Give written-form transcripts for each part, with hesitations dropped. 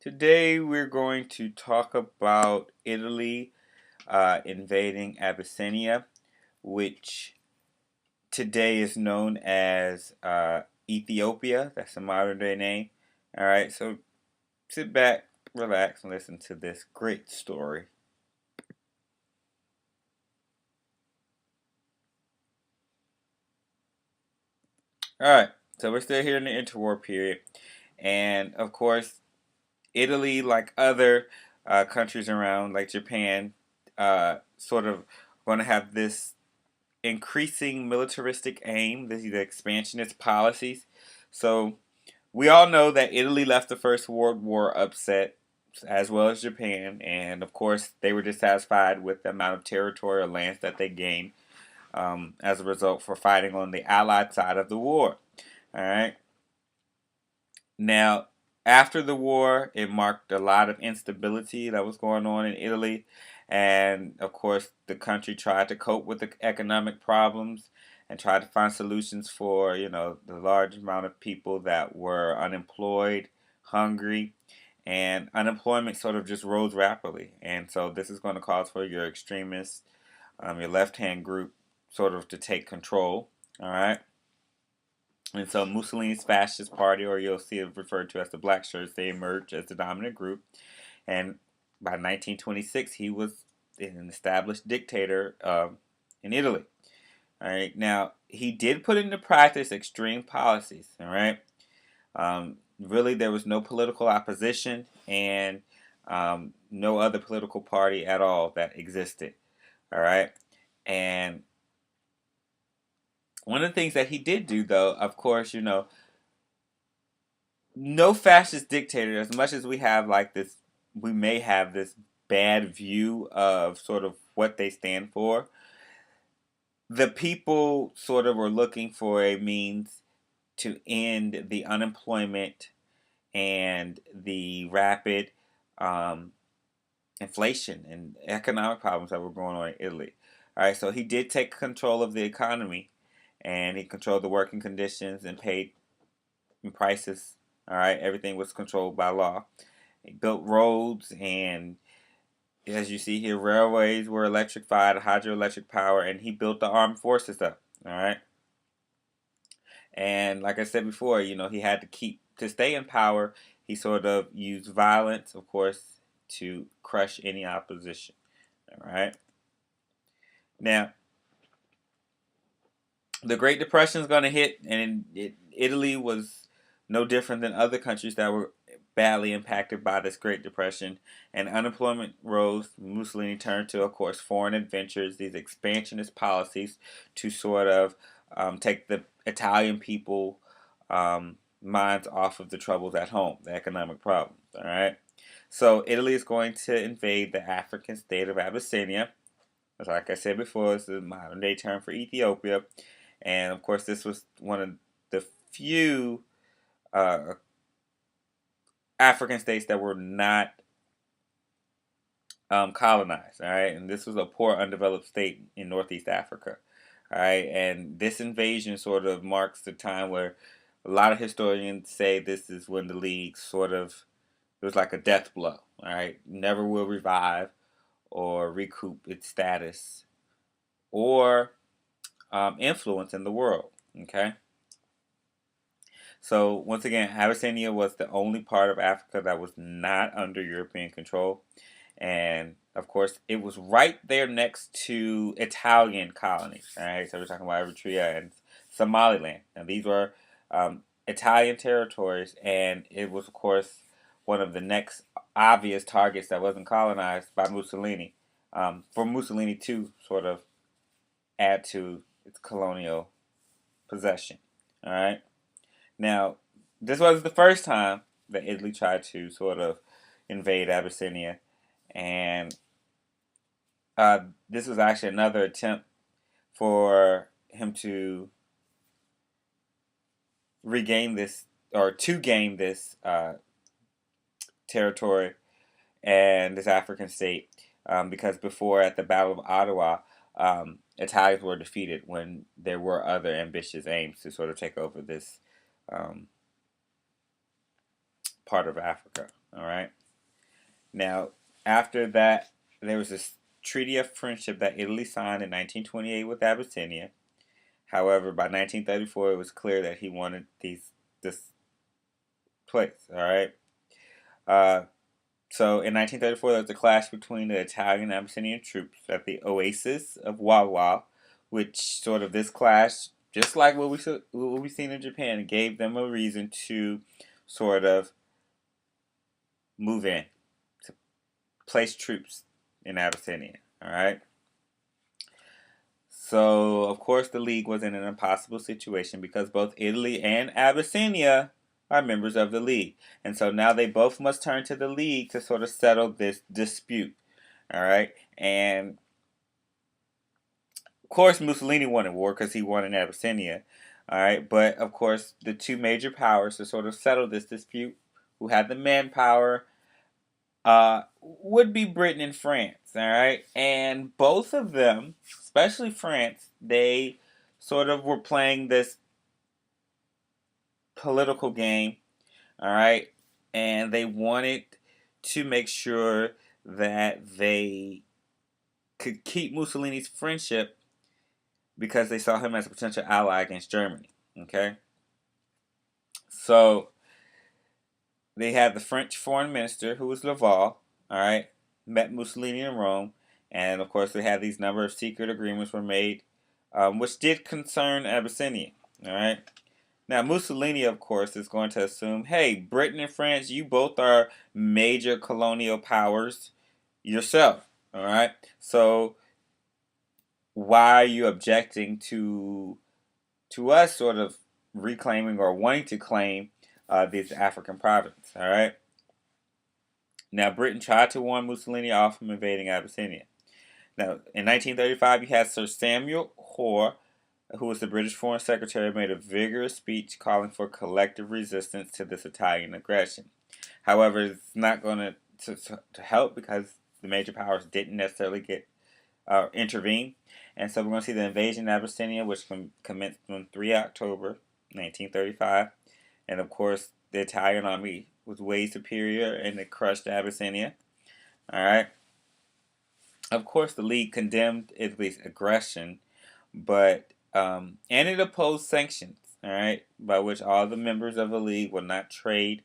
Today we're going to talk about Italy invading Abyssinia, which today is known as Ethiopia. That's the modern day name. All right, so sit back, relax, and listen to this great story. All right, so we're still here in the interwar period, and of course, Italy, like other countries around, like Japan, sort of going to have this increasing militaristic aim, the expansionist policies. So we all know that Italy left the First World War upset, as well as Japan, and of course they were dissatisfied with the amount of territorial lands that they gained as a result for fighting on the Allied side of the war. All right. Now, after the war, it marked a lot of instability that was going on in Italy. And of course, the country tried to cope with the economic problems and tried to find solutions for, the large amount of people that were unemployed, hungry, and unemployment sort of just rose rapidly. And so this is going to cause for your extremists, your left-hand group, sort of to take control. All right. And so Mussolini's fascist party, or you'll see it referred to as the Black Shirts, they emerged as the dominant group. And by 1926, he was an established dictator in Italy. All right. Now, he did put into practice extreme policies. All right. Really, there was no political opposition and no other political party at all that existed. All right. And one of the things that he did do, though, of course, no fascist dictator, as much as we have like this, we may have this bad view of sort of what they stand for. The people sort of were looking for a means to end the unemployment and the rapid um, inflation and economic problems that were going on in Italy. All right, so he did take control of the economy and he controlled the working conditions and paid prices. All right, everything was controlled by law. He built roads, and as you see here, railways were electrified, hydroelectric power, and he built the armed forces up. All right, and like I said before, he had to keep to stay in power. He sort of used violence, of course, to crush any opposition. All right. Now, the Great Depression is going to hit, and Italy was no different than other countries that were badly impacted by this Great Depression, and unemployment rose. Mussolini turned to, of course, foreign adventures, these expansionist policies to sort of take the Italian people minds off of the troubles at home, the economic problems. All right. So Italy is going to invade the African state of Abyssinia. Like I said before, it's the modern day term for Ethiopia. And of course, this was one of the few uh, African states that were not colonized. All right, and this was a poor, undeveloped state in Northeast Africa. All right, and this invasion sort of marks the time where a lot of historians say this is when the league sort of, it was like a death blow. All right, never will revive or recoup its status or influence in the world. Okay. So once again, Abyssinia was the only part of Africa that was not under European control, and of course, it was right there next to Italian colonies. All right, so we're talking about Eritrea and Somaliland. Now these were Italian territories, and it was of course one of the next obvious targets that wasn't colonized by Mussolini. For Mussolini to sort of add to its colonial possession. All right. Now, this was the first time that Italy tried to sort of invade Abyssinia, and this was actually another attempt for him to regain this or to gain this territory and this African state, because before at the Battle of Ottawa, Italians were defeated when there were other ambitious aims to sort of take over this um, part of Africa. All right. Now, after that, there was this treaty of friendship that Italy signed in 1928 with Abyssinia. However, by 1934, it was clear that he wanted this place. All right. Uh, so in 1934, there was a clash between the Italian and Abyssinian troops at the Oasis of Wawa, which sort of this clash, just like what we seen in Japan, gave them a reason to sort of move in, to place troops in Abyssinia. All right. So, of course, the League was in an impossible situation because both Italy and Abyssinia are members of the League. And so now they both must turn to the League to sort of settle this dispute. All right. And, of course, Mussolini wanted war because he won in Abyssinia. All right. But, of course, the two major powers to sort of settle this dispute, who had the manpower, would be Britain and France, all right? And both of them, especially France, they sort of were playing this political game, all right? And they wanted to make sure that they could keep Mussolini's friendship because they saw him as a potential ally against Germany, okay? So they had the French foreign minister, who was Laval, all right, met Mussolini in Rome, and of course they had these number of secret agreements were made, which did concern Abyssinia, all right. Now Mussolini, of course, is going to assume, hey, Britain and France, you both are major colonial powers yourself, all right. So why are you objecting to us sort of reclaiming or wanting to claim these African provinces, all right? Now, Britain tried to warn Mussolini off from invading Abyssinia. Now, in 1935, you had Sir Samuel Hoare, who was the British Foreign Secretary, made a vigorous speech calling for collective resistance to this Italian aggression. However, it's not going to help because the major powers didn't necessarily get intervene. And so we're going to see the invasion of Abyssinia, which commenced on 3 October 1935. And of course, the Italian army was way superior and it crushed Abyssinia. All right. Of course, the League condemned Italy's aggression, but and it opposed sanctions. All right, by which all the members of the League would not trade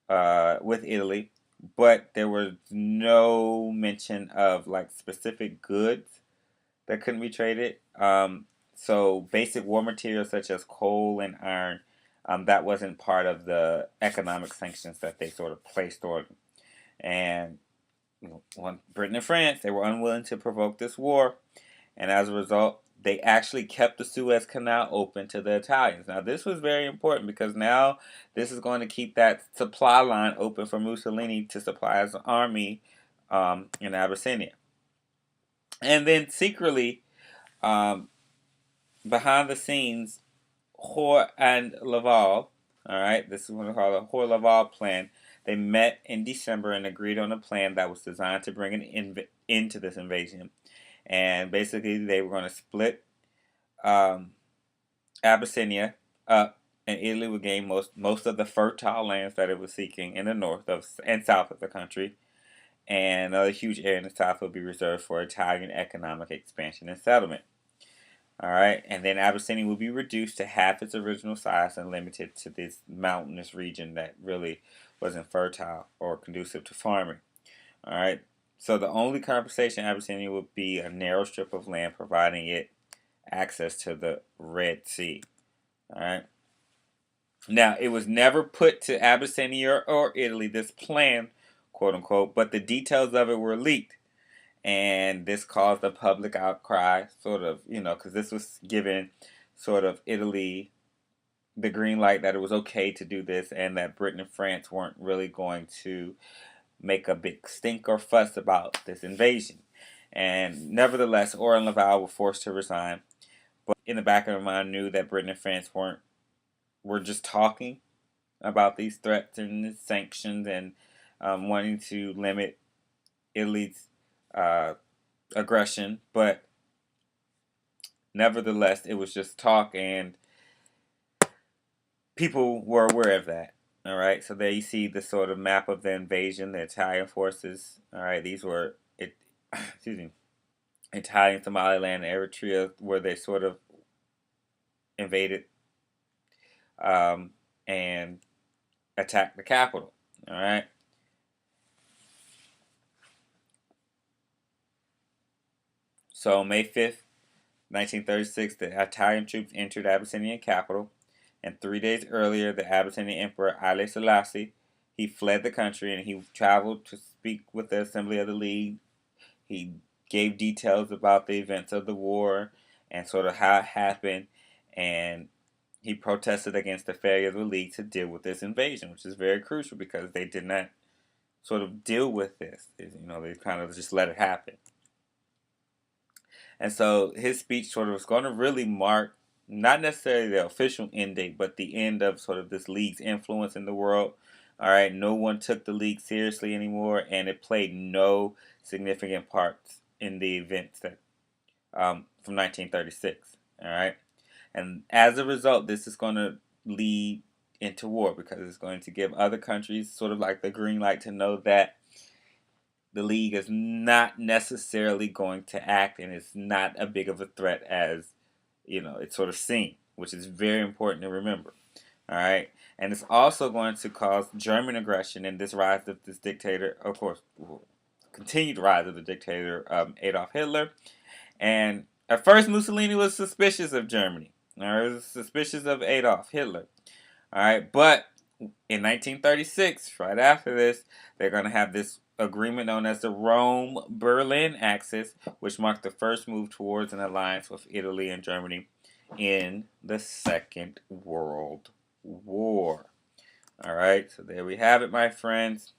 with Italy, but there was no mention of like specific goods that couldn't be traded. So basic war materials such as coal and iron, that wasn't part of the economic sanctions that they sort of placed on them. And Britain and France, they were unwilling to provoke this war, and as a result, they actually kept the Suez Canal open to the Italians. Now, this was very important because now this is going to keep that supply line open for Mussolini to supply his army in Abyssinia. And then secretly, um, behind the scenes, Hoare and Laval, all right, this is what we call the Hoare-Laval plan. They met in December and agreed on a plan that was designed to bring an end to this invasion. And basically, they were going to split Abyssinia up, and Italy would gain most of the fertile lands that it was seeking in the north and south of the country. And another huge area in the south would be reserved for Italian economic expansion and settlement. All right, and then Abyssinia will be reduced to half its original size and limited to this mountainous region that really wasn't fertile or conducive to farming. All right, so the only compensation Abyssinia would be a narrow strip of land, providing it access to the Red Sea. All right. Now, it was never put to Abyssinia or Italy, this plan, quote unquote, but the details of it were leaked. And this caused a public outcry, sort of, because this was giving sort of Italy the green light that it was okay to do this and that Britain and France weren't really going to make a big stink or fuss about this invasion. And nevertheless, Hoare and Laval were forced to resign. But in the back of their mind knew that Britain and France were just talking about these threats and sanctions and wanting to limit Italy's aggression, but nevertheless, it was just talk, and people were aware of that. All right, so there you see the sort of map of the invasion, the Italian forces. All right, these were excuse me, Italian Somaliland and Eritrea, where they sort of invaded um, and attacked the capital. All right. So May 5th, 1936, the Italian troops entered the Abyssinian capital, and 3 days earlier, the Abyssinian Emperor Haile Selassie, he fled the country and he traveled to speak with the Assembly of the League. He gave details about the events of the war and sort of how it happened, and he protested against the failure of the League to deal with this invasion, which is very crucial because they did not sort of deal with this. They kind of just let it happen. And so his speech sort of was going to really mark not necessarily the official end date, but the end of sort of this league's influence in the world. All right, no one took the league seriously anymore, and it played no significant parts in the events that from 1936. All right, and as a result, this is going to lead into war because it's going to give other countries sort of like the green light to know that the league is not necessarily going to act and it's not a big of a threat as it's sort of seen, which is very important to remember. All right, and it's also going to cause German aggression and this rise of this dictator, of course, continued rise of the dictator Adolf Hitler. And at first, Mussolini was suspicious of Germany. All right, he was suspicious of Adolf Hitler. All right, but in 1936, right after this, they're going to have this agreement known as the Rome-Berlin Axis, which marked the first move towards an alliance with Italy and Germany in the Second World War. All right, so there we have it, my friends.